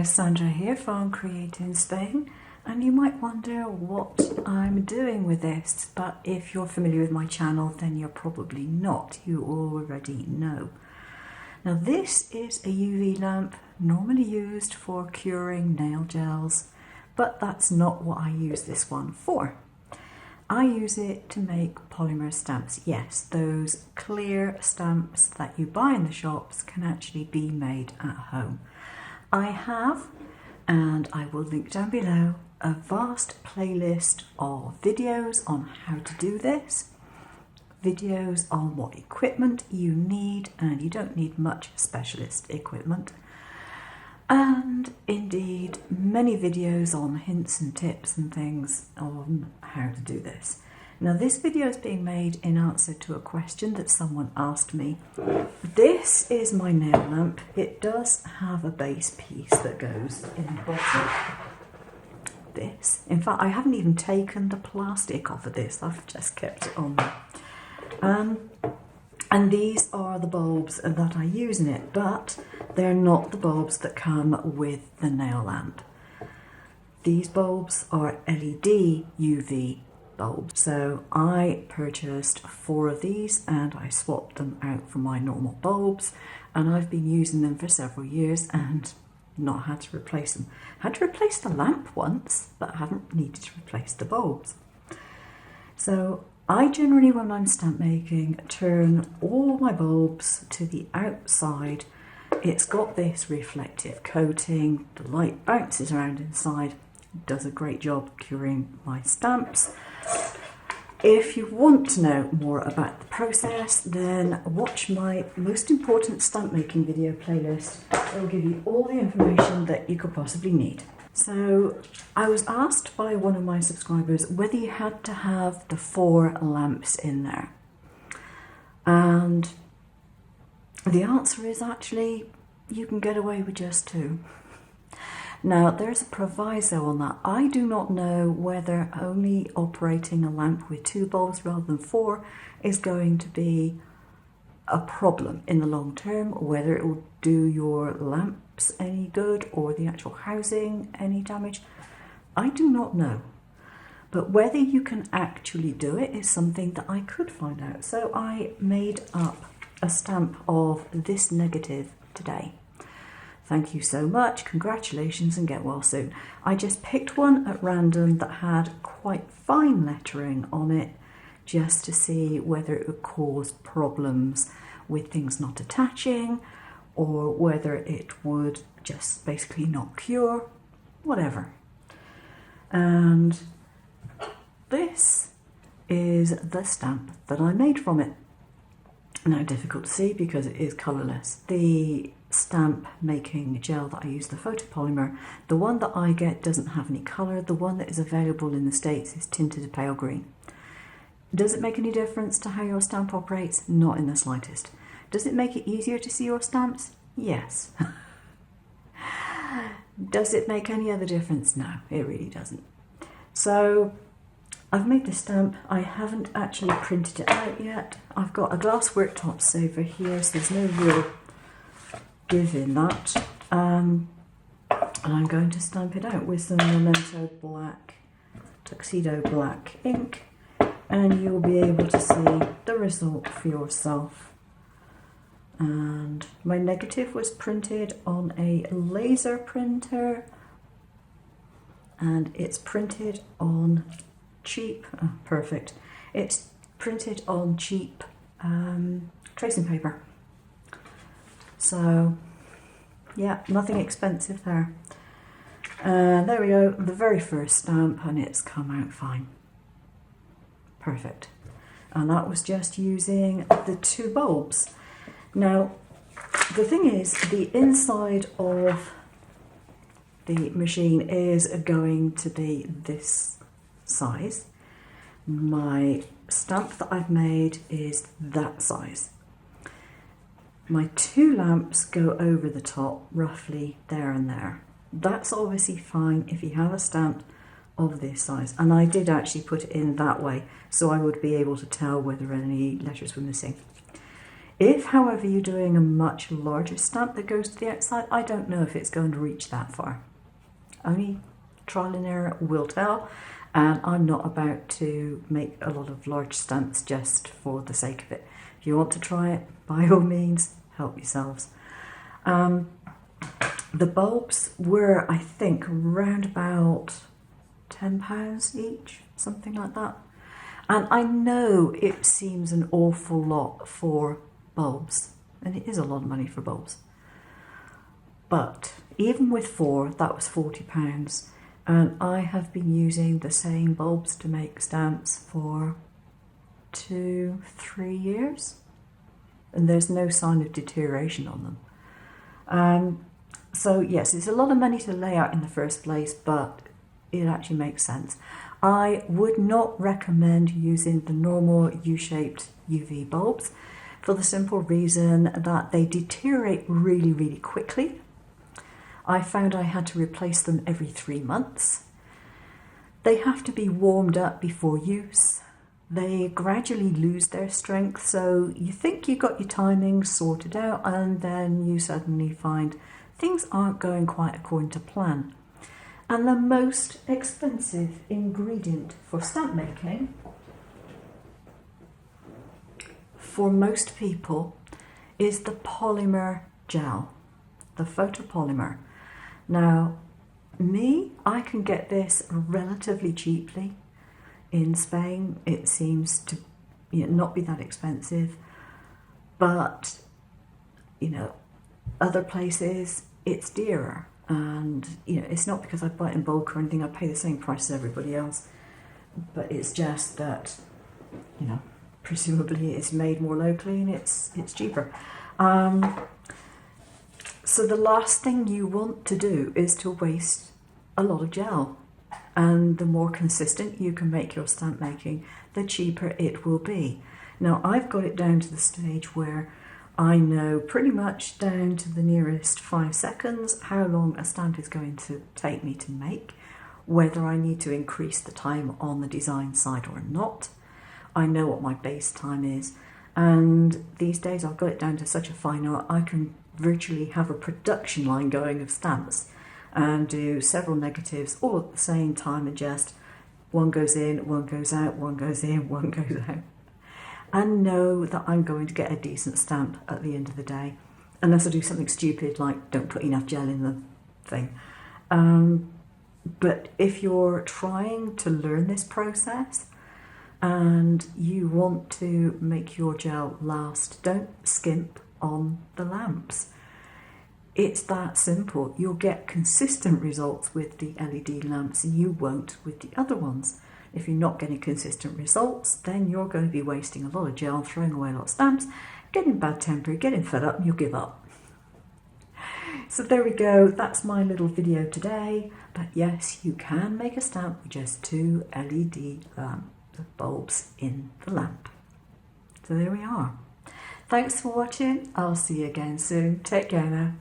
Hello, Sandra here from Create in Spain, and you might wonder what I'm doing with this, but if you're familiar with my channel then you're probably not, you already know. Now this is a UV lamp normally used for curing nail gels, but that's not what I use this one for. I use it to make polymer stamps. Yes, those clear stamps that you buy in the shops can actually be made at home. I have, and I will link down below, a vast playlist of videos on how to do this, videos on what equipment you need, and you don't need much specialist equipment, and indeed many videos on hints and tips and things on how to do this. Now this video is being made in answer to a question that someone asked me. This is my nail lamp. It does have a base piece that goes in the bottom. This. In fact, I haven't even taken the plastic off of this. I've just kept it on there. And these are the bulbs that I use in it, but they're not the bulbs that come with the nail lamp. These bulbs are LED UV bulbs. So I purchased 4 of these and I swapped them out for my normal bulbs, and I've been using them for several years and not had to replace them. Had to replace the lamp once, but I haven't needed to replace the bulbs. So I generally, when I'm stamp making, turn all my bulbs to the outside. It's got this reflective coating, the light bounces around inside, does a great job curing my stamps. If you want to know more about the process, then watch my most important stamp making video playlist. It will give you all the information that you could possibly need. So I was asked by one of my subscribers whether you had to have the 4 lamps in there. And the answer is actually you can get away with just 2. Now there's a proviso on that. I do not know whether only operating a lamp with 2 bulbs rather than 4 is going to be a problem in the long term, whether it will do your lamps any good or the actual housing any damage. I do not know. But whether you can actually do it is something that I could find out. So I made up a stamp of this negative today. Thank you so much, congratulations, and get well soon. I just picked one at random that had quite fine lettering on it just to see whether it would cause problems with things not attaching or whether it would just basically not cure, whatever. And this is the stamp that I made from it. Now, difficult to see because it is colourless. The stamp making gel that I use, the photopolymer, the one that I get doesn't have any colour. The one that is available in the States is tinted a pale green. Does it make any difference to how your stamp operates? Not in the slightest. Does it make it easier to see your stamps? Yes. Does it make any other difference? No, it really doesn't. So I've made the stamp. I haven't actually printed it out yet. I've got a glass worktops over here, so there's no real give in that. And I'm going to stamp it out with some Memento black, tuxedo black ink, and you'll be able to see the result for yourself. And my negative was printed on a laser printer, and it's printed on cheap, perfect, it's printed on cheap tracing paper. So yeah, nothing expensive there. There we go, the very first stamp, and it's come out fine. Perfect. And that was just using the 2 bulbs. Now, the thing is, the inside of the machine is going to be this size. My stamp that I've made is that size. My 2 lamps go over the top, roughly there and there. That's obviously fine if you have a stamp of this size, and I did actually put it in that way so I would be able to tell whether any letters were missing. If, however, you're doing a much larger stamp that goes to the outside, I don't know if it's going to reach that far. Only trial and error will tell, and I'm not about to make a lot of large stamps just for the sake of it. If you want to try it, by all means, help yourselves. The bulbs were, I think, around about £10 each, something like that. And I know it seems an awful lot for bulbs, and it is a lot of money for bulbs. But even with 4, that was £40. And I have been using the same bulbs to make stamps for 2-3 years. And there's no sign of deterioration on them. So yes, it's a lot of money to lay out in the first place, but it actually makes sense. I would not recommend using the normal U-shaped UV bulbs for the simple reason that they deteriorate really, really quickly. I found I had to replace them every 3 months. They have to be warmed up before use. They gradually lose their strength, so you think you got your timing sorted out, and then you suddenly find things aren't going quite according to plan. And the most expensive ingredient for stamp making for most people is the polymer gel, the photopolymer. Now, I can get this relatively cheaply. In Spain, it seems to not be that expensive, but other places it's dearer. And it's not because I buy it in bulk or anything. I pay the same price as everybody else, but it's just that presumably it's made more locally and it's cheaper. So the last thing you want to do is to waste a lot of gel. And the more consistent you can make your stamp making, the cheaper it will be. Now, I've got it down to the stage where I know pretty much down to the nearest 5 seconds how long a stamp is going to take me to make, whether I need to increase the time on the design side or not. I know what my base time is, and these days I've got it down to such a fine art I can virtually have a production line going of stamps and do several negatives all at the same time, and just one goes in, one goes out, one goes in, one goes out. And know that I'm going to get a decent stamp at the end of the day, unless I do something stupid like don't put enough gel in the thing. But if you're trying to learn this process and you want to make your gel last, don't skimp on the lamps. It's that simple. You'll get consistent results with the LED lamps and you won't with the other ones. If you're not getting consistent results, then you're going to be wasting a lot of gel, throwing away a lot of stamps, getting bad temper, getting fed up, and you'll give up. So there we go, that's my little video today. But yes, you can make a stamp with just 2 LED bulbs in the lamp. So there we are. Thanks for watching. I'll see you again soon. Take care now.